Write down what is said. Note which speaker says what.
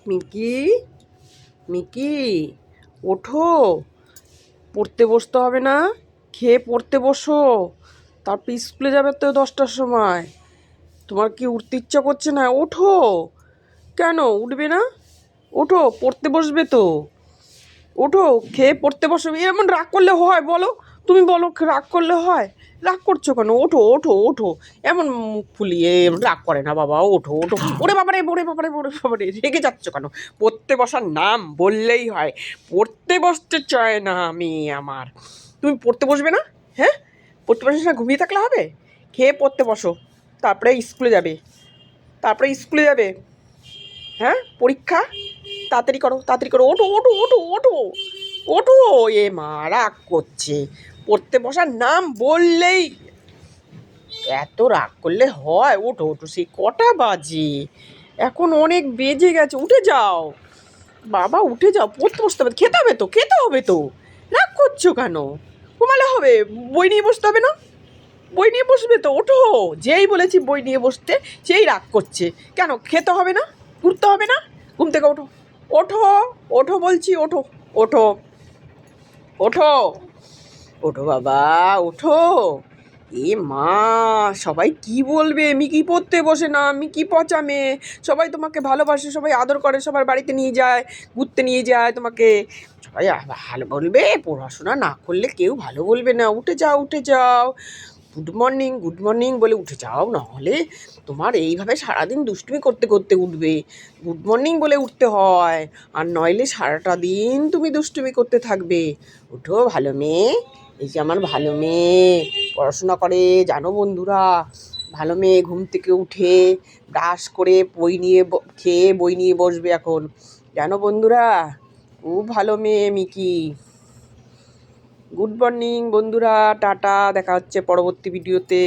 Speaker 1: Mickey, Mickey, ওঠো, পড়তে বসতে হবে না? খেয়ে পড়তে বসো, তারপর স্কুলে যাবে তো 10টার সময়। তোমার কি উঠতে ইচ্ছা করছে না? ওঠো। কেন উঠবে না? ওঠো, পড়তে বসবে তো। ওঠো, খেয়ে পড়তে বসো। এমন রাগ করলে হয় বলো? তুমি বলো, রাগ করলে হয়? রাগ করছো কেন? ওঠো ওঠো ওঠো। এমন মুখ ফুলিয়ে রাগ করে না বাবা। ওঠো ওঠো। ওরে বাবারে, ওরে বাবারে, ওরে বাবারে, রেগে যাচ্ছ কেন? পড়তে বসার নাম বললেই হয়। পড়তে বসতে চায় না আমি আমার। তুমি পড়তে বসবে না? হ্যাঁ, পড়তে বসে না, ঘুমিয়ে থাকলে হবে? খেয়ে পড়তে বসো, তারপরে স্কুলে যাবে। তারপরে স্কুলে যাবে। হ্যাঁ, পরীক্ষা। তাড়াতাড়ি করো, তাড়াতাড়ি করো। ওঠো ওঠো ওঠো ওঠো ওঠো। এ মা, রাগ করছে। পড়তে বসার নাম বললেই এত রাগ করলে হয়? ওঠো ওঠো, সেই কটা বাজে? এখন অনেক বেজে গেছে, উঠে যাও বাবা, উঠে যাও। পড়তে বসতে হবে, খেতে হবে তো, খেতে হবে তো। রাগ করছো কেন? ঘুমালে হবে, বই নিয়ে বসতে হবে না? বই নিয়ে বসবে তো, ওঠো। যেই বলেছি বই নিয়ে বসতে, সেই রাগ করছে। কেন খেতে হবে না? ঘুরতে হবে না? ঘুম থেকে ওঠো, ওঠো, ওঠো বলছি, ওঠো, ওঠো, ওঠো, ওঠো বাবা, ওঠো। এ মা, সবাই কি বলবে? মিকি পড়তে বসে না, মিকি পচা মেয়ে। সবাই তোমাকে ভালোবাসে, সবাই আদর করে, সবার বাড়িতে নিয়ে যায়, ঘুরতে নিয়ে যায় তোমাকে। সবাই ভালো বলবে, পড়াশোনা না করলে কেউ ভালো বলবে না। উঠে যাও, উঠে যাও। গুড মর্নিং বলে উঠে যাও, নাহলে তোমার এইভাবে সারাদিন দুষ্টুমি করতে করতে উঠবে। গুড মর্নিং বলে উঠতে হয়, আর নইলে সারাটা দিন তুমি দুষ্টুমি করতে থাকবে। উঠো ভালো মেয়ে, এই যে আমার ভালো মেয়ে, পড়াশোনা করে জানো বন্ধুরা। ভালো মেয়ে ঘুম থেকে উঠে ব্রাশ করে বই নিয়ে খেয়ে বই নিয়ে বসবে এখন, জানো বন্ধুরা। খুব ভালো মেয়ে মিকি। গুড মর্নিং বন্ধুরা, টাটা, দেখা হচ্ছে পরবর্তী ভিডিওতে।